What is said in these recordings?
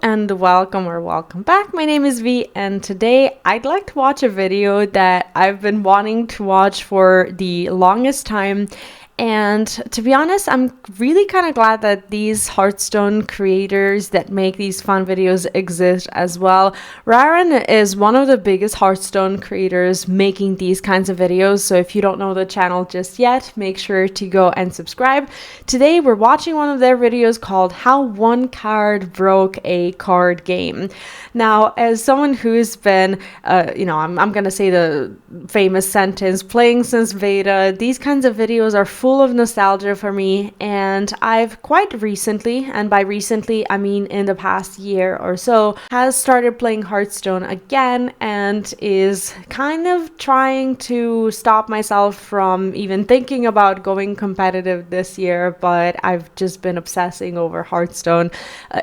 and welcome back. My name is V, and today I'd like to watch a video that I've been wanting to watch for the longest time. And to be honest, I'm really kind of glad that these Hearthstone creators that make these fun videos exist as well. Raren is one of the biggest Hearthstone creators making these kinds of videos. So if you don't know the channel just yet, make sure to go and subscribe. Today, we're watching one of their videos called How One Card Broke a Card Game. Now, as someone who's been, I'm going to say the famous sentence, playing since beta, these kinds of videos are full of nostalgia for me, and I've quite recently, and by recently I mean in the past year or so, has started playing Hearthstone again and is kind of trying to stop myself from even thinking about going competitive this year, but I've just been obsessing over Hearthstone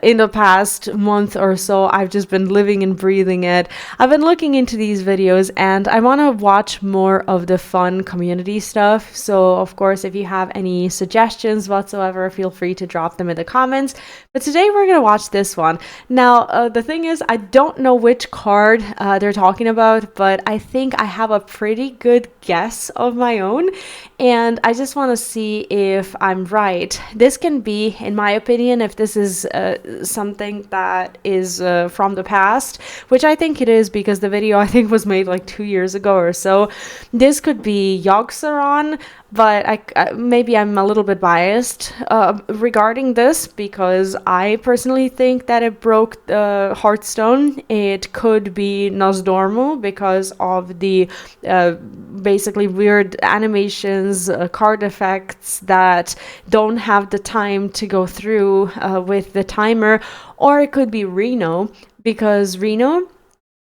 in the past month or so. I've just been living and breathing it. I've been looking into these videos and I want to watch more of the fun community stuff. So of course, if you have any suggestions whatsoever, feel free to drop them in the comments. But today we're going to watch this one. Now, the thing is, I don't know which card they're talking about, but I think I have a pretty good guess of my own. And I just want to see if I'm right. This can be, in my opinion, if this is something that is from the past, which I think it is because the video I think was made like 2 years ago or so. This could be Yogg-Saron, but maybe I'm a little bit biased regarding this because I personally think that it broke Hearthstone. It could be Nosdormu because of the basically weird animations, card effects that don't have the time to go through with the timer, or it could be Reno because Reno,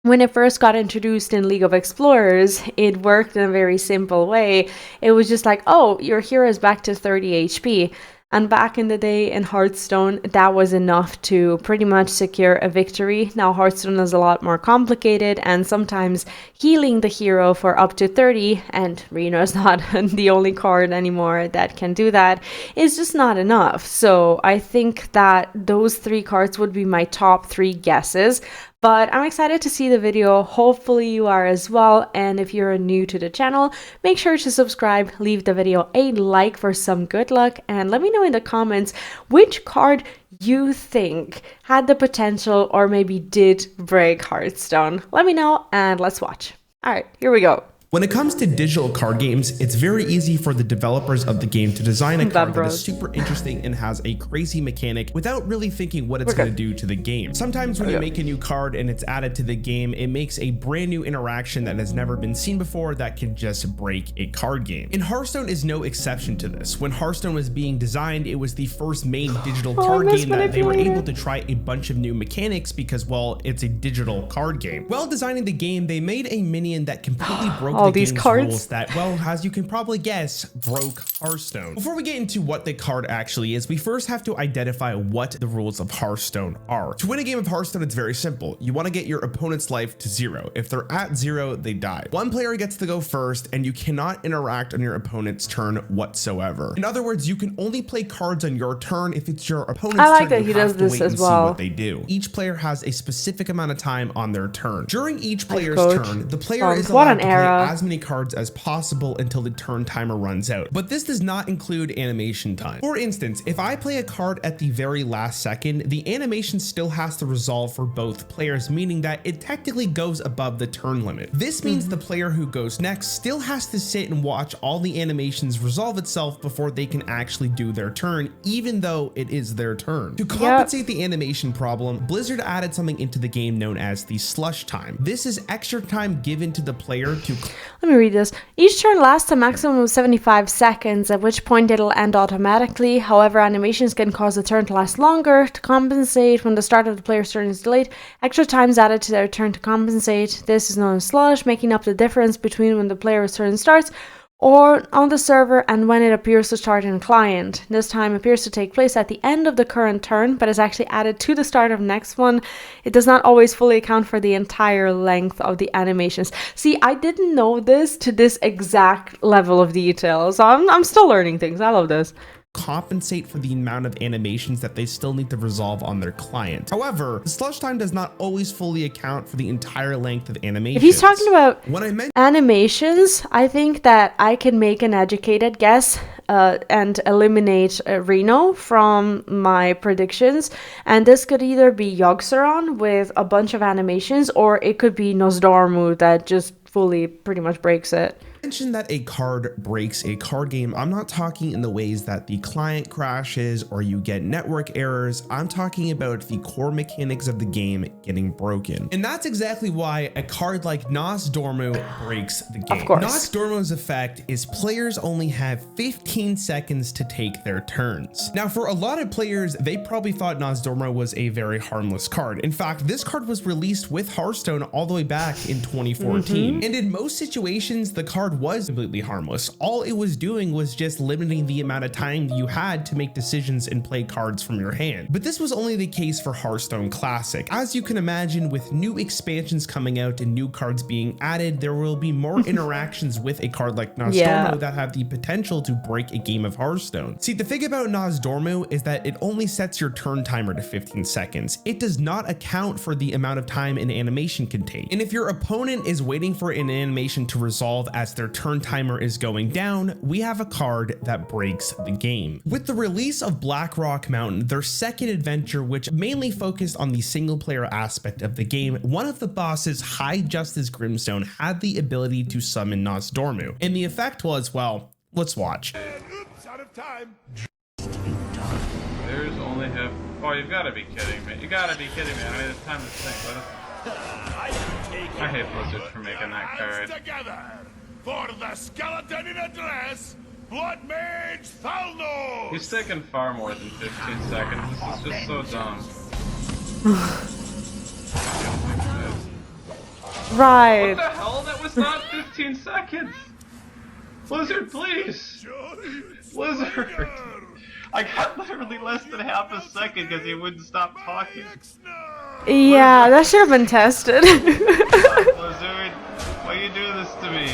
when it first got introduced in League of Explorers, it worked in a very simple way. It was just like, oh, your hero is back to 30 HP. And back in the day in Hearthstone, that was enough to pretty much secure a victory. Now Hearthstone is a lot more complicated, and sometimes healing the hero for up to 30, and Reno is not the only card anymore that can do that, is just not enough. So I think that those three cards would be my top three guesses. But I'm excited to see the video. Hopefully you are as well. And if you're new to the channel, make sure to subscribe, leave the video a like for some good luck, and let me know in the comments which card you think had the potential or maybe did break Hearthstone. Let me know and let's watch. All right, here we go. When it comes to digital card games, it's very easy for the developers of the game to design a card that is super interesting and has a crazy mechanic without really thinking what it's going to do to the game. Sometimes when you make a new card and it's added to the game, it makes a brand new interaction that has never been seen before that can just break a card game. And Hearthstone is no exception to this. When Hearthstone was being designed, it was the first main digital card game that they were able to try a bunch of new mechanics because, well, it's a digital card game. While designing the game, they made a minion that completely broke all these cards rules that, well, as you can probably guess, broke Hearthstone. Before we get into what the card actually is, we first have to identify what the rules of Hearthstone are. To win a game of Hearthstone, it's very simple. You want to get your opponent's life to 0. If they're at 0, they die. One player gets to go first, and you cannot interact on your opponent's turn whatsoever. In other words, you can only play cards on your turn. If it's your opponent's turn, that he does this as well. See what they do. Each player has a specific amount of time on their turn. During each player's turn, the player is allowed to play as many cards as possible until the turn timer runs out. But this does not include animation time. For instance, if I play a card at the very last second, the animation still has to resolve for both players, meaning that it technically goes above the turn limit. This means the player who goes next still has to sit and watch all the animations resolve itself before they can actually do their turn, even though it is their turn. To compensate the animation problem, Blizzard added something into the game known as the slush time. This is extra time given to the player to... Let me read this. Each turn lasts a maximum of 75 seconds, at which point it'll end automatically. However, animations can cause the turn to last longer. To compensate when the start of the player's turn is delayed, extra time is added to their turn to compensate. This is known as slush, making up the difference between when the player's turn starts or on the server and when it appears to start in client. This time appears to take place at the end of the current turn, but is actually added to the start of next one. It does not always fully account for the entire length of the animations. See, I didn't know this to this exact level of detail, so I'm still learning things. I love this. compensate for the amount of animations that they still need to resolve on their client. However, the slush time does not always fully account for the entire length of animations. If he's talking about animations, I think that I can make an educated guess and eliminate Reno from my predictions. And this could either be Yogg-Saron with a bunch of animations, or it could be Nosdormu that just fully pretty much breaks it. Mention that a card breaks a card game. I'm not talking in the ways that the client crashes or you get network errors. I'm talking about the core mechanics of the game getting broken. And that's exactly why a card like Nosdormu breaks the game. Of course. Nosdormu's effect is players only have 15 seconds to take their turns. Now, for a lot of players, they probably thought Nosdormu was a very harmless card. In fact, this card was released with Hearthstone all the way back in 2014. And in most situations, the card was completely harmless. All it was doing was just limiting the amount of time you had to make decisions and play cards from your hand. But this was only the case for Hearthstone Classic. As you can imagine, with new expansions coming out and new cards being added, there will be more interactions with a card like Nosdormu that have the potential to break a game of Hearthstone. See, the thing about Nosdormu is that it only sets your turn timer to 15 seconds. It does not account for the amount of time an animation can take. And if your opponent is waiting for an animation to resolve as their turn timer is going down, we have a card that breaks the game. With the release of Blackrock Mountain, their second adventure, which mainly focused on the single player aspect of the game, one of the bosses, High Justice Grimstone, had the ability to summon Nosdormu. And the effect was, well, let's watch. Oops, out of time. There's only half. Oh, you've got to be kidding me. You got to be kidding me. I mean, it's time to think. I hate Blizzard for making that card. Together for the skeleton in a dress, Blood Mage Thalnos. He's taking far more than 15 seconds. This is just so dumb. Right. What the hell? That was not 15 seconds. Blizzard, please. Blizzard. I got literally less than half a second because he wouldn't stop talking. Yeah, that should have been tested. Blizzard, why you do this to me?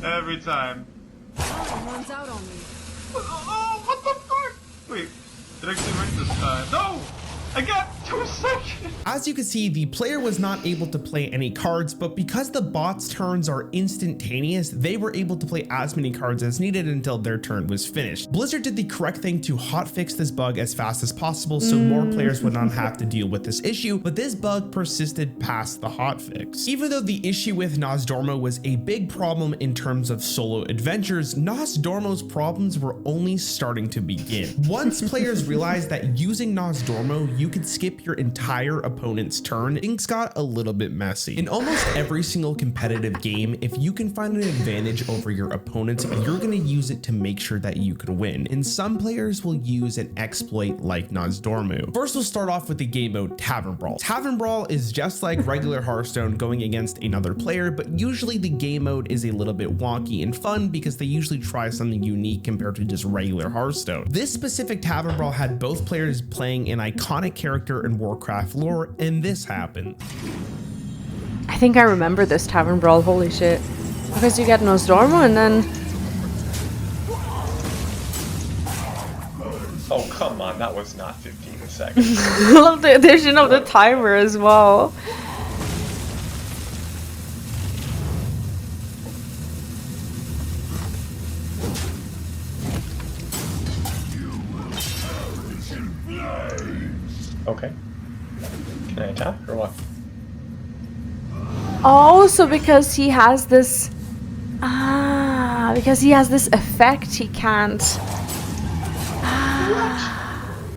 Every time. Runs out on me. Oh, what the fuck? Wait, it actually worked this time. No! I got 2 seconds! As you can see, the player was not able to play any cards, but because the bot's turns are instantaneous, they were able to play as many cards as needed until their turn was finished. Blizzard did the correct thing to hotfix this bug as fast as possible so more players would not have to deal with this issue, but this bug persisted past the hotfix. Even though the issue with Nosdormu was a big problem in terms of solo adventures, Nosdormu's problems were only starting to begin. Once players realized that using Nosdormu, you could skip your entire opponent's turn, things got a little bit messy. In almost every single competitive game, if you can find an advantage over your opponents, you're going to use it to make sure that you can win. And some players will use an exploit like Nosdormu. First, we'll start off with the game mode Tavern Brawl. Tavern Brawl is just like regular Hearthstone going against another player, but usually the game mode is a little bit wonky and fun because they usually try something unique compared to just regular Hearthstone. This specific Tavern Brawl had both players playing an iconic character in Warcraft lore, and this happened. I think I remember this Tavern Brawl, holy shit. Because you get Nosdormu and then... Oh, come on, that was not 15 seconds. I love the addition of the timer as well. Okay. Can I attack or what? Oh, so because he has this... because he has this effect, he can't...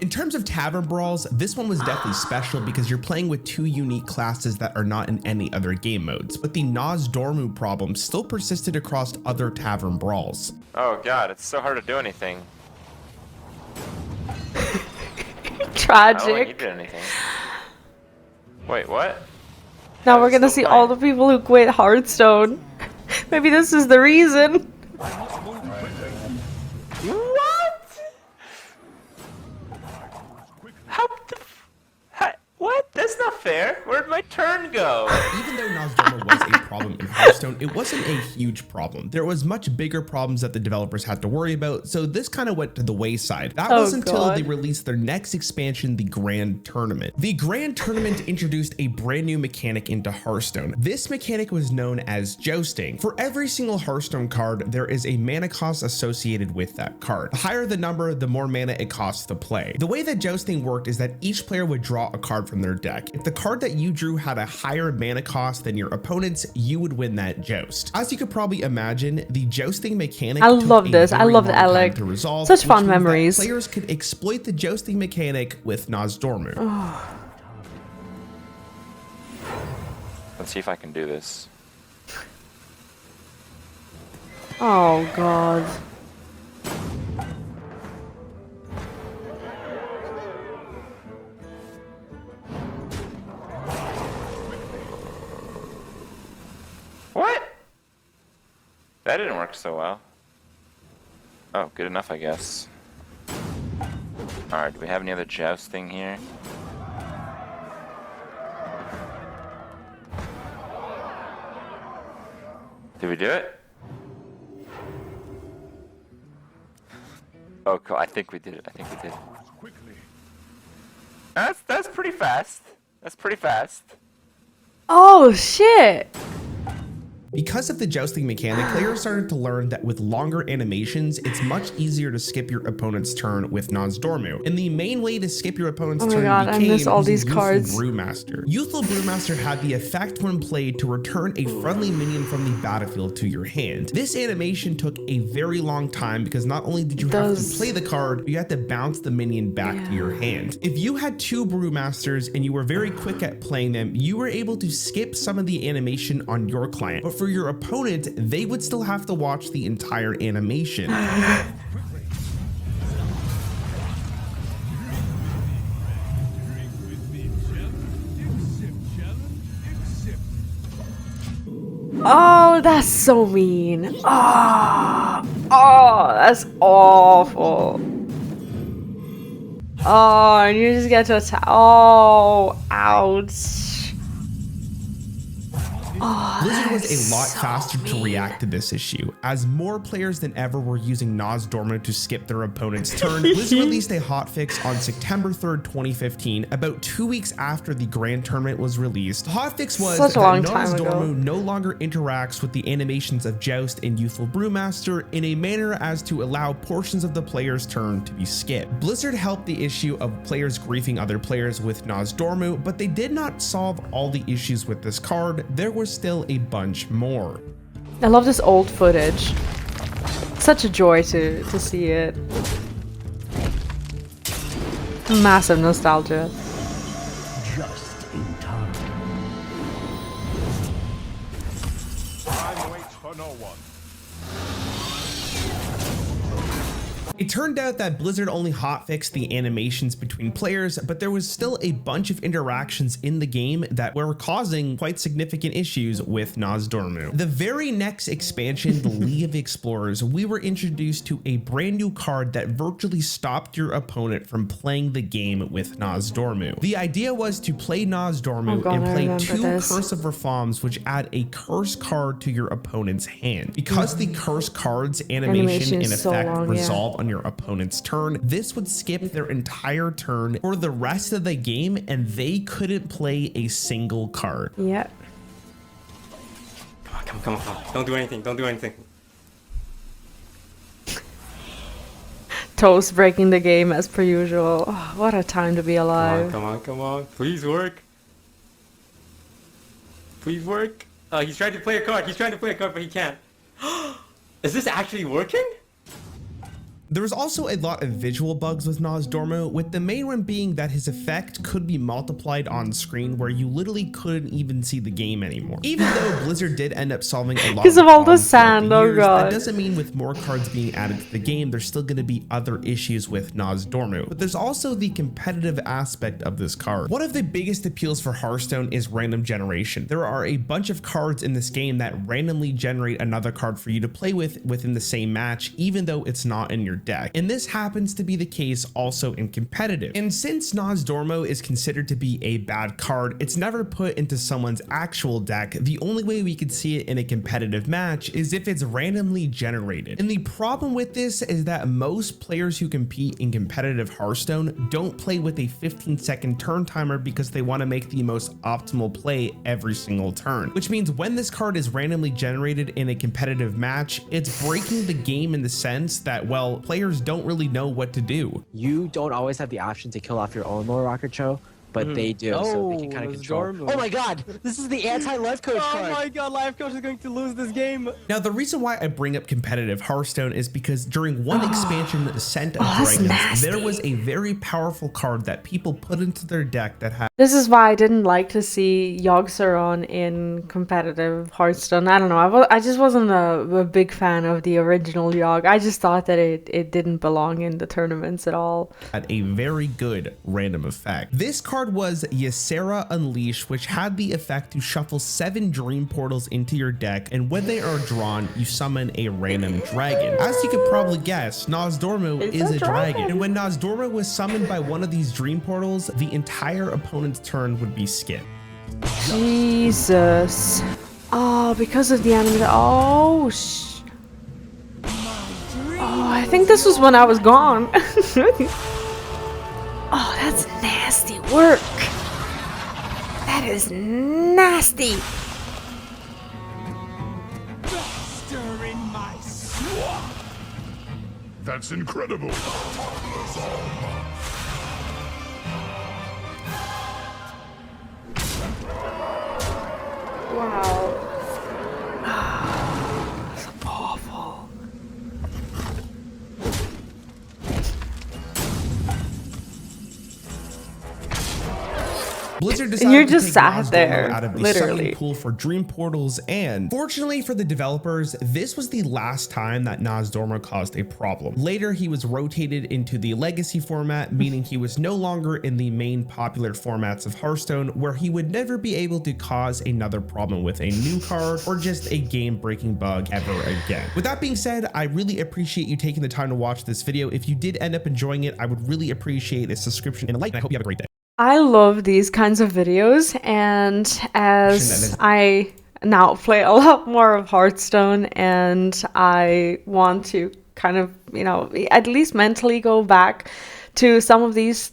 In terms of Tavern Brawls, this one was definitely special because you're playing with two unique classes that are not in any other game modes, but the Nosdormu problem still persisted across other Tavern Brawls. Oh god, it's so hard to do anything. I don't think you Tragic. did anything. Wait, what? Now we're It's gonna still see all the playing. people who quit Hearthstone. Maybe this is the reason. What? How the what? That's not fair. Where'd my turn go? Even though Nozdorma was a problem in Hearthstone, it wasn't a huge problem. There was much bigger problems that the developers had to worry about, so this kind of went to the wayside. That was until they released their next expansion, the Grand Tournament. The Grand Tournament introduced a brand new mechanic into Hearthstone. This mechanic was known as jousting. For every single Hearthstone card, there is a mana cost associated with that card. The higher the number, the more mana it costs to play. The way that jousting worked is that each player would draw a card from their deck. If the card that you drew had a higher mana cost than your opponent's, you would win that joust. As you could probably imagine, the jousting mechanic I love this. I love the Alec. to resolve, Such fun memories. Players could exploit the jousting mechanic with Nozdormu. Let's see if I can do this. Oh god. What? That didn't work so well. Oh, good enough, I guess. Alright, do we have any other jousting here? Did we do it? Oh, cool. I think we did it. I think we did it. That's pretty fast. That's pretty fast. Oh shit. Because of the jousting mechanic, players started to learn that with longer animations, it's much easier to skip your opponent's turn with Nozdormu. And the main way to skip your opponent's turn became using Youthful Brewmaster. Youthful Brewmaster had the effect when played to return a friendly minion from the battlefield to your hand. This animation took a very long time because not only did you have to play the card, but you had to bounce the minion back to your hand. If you had 2 Brewmasters and you were very quick at playing them, you were able to skip some of the animation on your client. But for your opponent, they would still have to watch the entire animation. Oh, that's so mean. Oh, that's awful. Oh, and you just get to attack. Oh, ouch. Oh, Blizzard was a lot faster to react to this issue. As more players than ever were using Nozdormu to skip their opponent's turn, Blizzard released a hotfix on September 3rd, 2015, about 2 weeks after the Grand Tournament was released. The hotfix was that Nozdormu no longer interacts with the animations of Joust and Youthful Brewmaster in a manner as to allow portions of the player's turn to be skipped. Blizzard helped the issue of players griefing other players with Nozdormu, but they did not solve all the issues with this card. There was still a bunch more. I love this old footage. Such a joy to see it. Massive nostalgia. Just in time. Time waits for no one. It turned out that Blizzard only hotfixed the animations between players, but there was still a bunch of interactions in the game that were causing quite significant issues with Nozdormu. The very next expansion, the League of Explorers, we were introduced to a brand new card that virtually stopped your opponent from playing the game with Nozdormu. The idea was to play Nozdormu and play 2 Curse of Reforms, which add a curse card to your opponent's hand. Because the curse card's animation in effect resolve on your opponent's turn, this would skip their entire turn for the rest of the game and they couldn't play a single card. Yep. Come on. Don't do anything. Don't do anything. Toast breaking the game as per usual. Oh, what a time to be alive. Come on. Please work. He's trying to play a card. But he can't. Is this actually working? There was also a lot of visual bugs with Nozdormu, with the main one being that his effect could be multiplied on screen where you literally couldn't even see the game anymore. Even though Blizzard did end up solving a lot of all the sand, oh god. That doesn't mean with more cards being added to the game, there's still going to be other issues with Nozdormu. But there's also the competitive aspect of this card. One of the biggest appeals for Hearthstone is random generation. There are a bunch of cards in this game that randomly generate another card for you to play with within the same match, even though it's not in your your deck. And this happens to be the case also in competitive. And since Nozdormo is considered to be a bad card, it's never put into someone's actual deck. The only way we could see it in a competitive match is if it's randomly generated. And the problem with this is that most players who compete in competitive Hearthstone don't play with a 15-second turn timer because they want to make the most optimal play every single turn, which means when this card is randomly generated in a competitive match, it's breaking the game in the sense that, well, players don't really know what to do. You don't always have the option to kill off your own Lord Rocket Cho, but they do, so they can kind of control. Oh my god, this is the anti-life coach card. Oh my god, life coach is going to lose this game. Now, the reason why I bring up competitive Hearthstone is because during one expansion, Scent of Dragons, there was a very powerful card that people put into their deck that had. This is why I didn't like to see Yogg-Saron in competitive Hearthstone. I don't know. I just wasn't a big fan of the original Yogg. I just thought that it didn't belong in the tournaments at all. Had a very good random effect. This card was Ysera Unleash, which had the effect to shuffle 7 Dream Portals into your deck, and when they are drawn, you summon a random dragon. As you could probably guess, Nozdormo is a dragon. And when Nozdormo was summoned by one of these Dream Portals, the entire opponent's turn would be skipped. Jesus. Oh, because of the enemy. Oh, I think this was when I was gone. Oh, that's nasty work. That is nasty. That's incredible. Wow. That's awful. Blizzard decided You're to just take sat Nozdormo there, out of the literally. summon pool for Dream Portals, and fortunately for the developers, this was the last time that Nozdormo caused a problem. Later, he was rotated into the Legacy format, meaning he was no longer in the main popular formats of Hearthstone, where he would never be able to cause another problem with a new card or just a game-breaking bug ever again. With that being said, I really appreciate you taking the time to watch this video. If you did end up enjoying it, I would really appreciate a subscription and a like, and I hope you have a great day. I love these kinds of videos, and as I now play a lot more of Hearthstone and I want to kind of, at least mentally go back to some of these,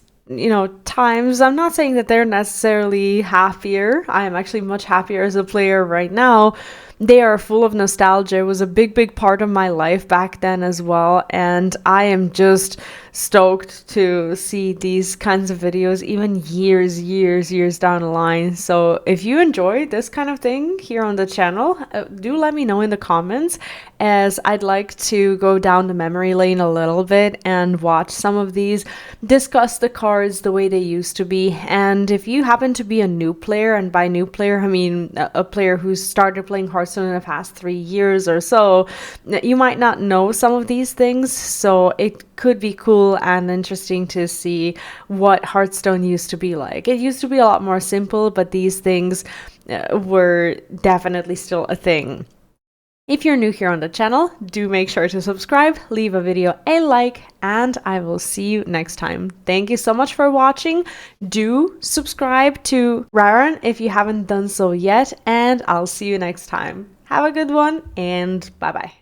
times. I'm not saying that they're necessarily happier. I am actually much happier as a player right now. They are full of nostalgia. It was a big part of my life back then as well, and I am just stoked to see these kinds of videos even years down the line. So if you enjoy this kind of thing here on the channel, do let me know in the comments, as I'd like to go down the memory lane a little bit and watch some of these, discuss the cards the way they used to be. And if you happen to be a new player, and by new player I mean a player who started playing Hearthstone in the past 3 years or so, you might not know some of these things, so it could be cool and interesting to see what Hearthstone used to be like. It used to be a lot more simple, but these things were definitely still a thing. If you're new here on the channel, do make sure to subscribe, leave a video a like, and I will see you next time. Thank you so much for watching. Do subscribe to Raren if you haven't done so yet, and I'll see you next time. Have a good one, and bye-bye.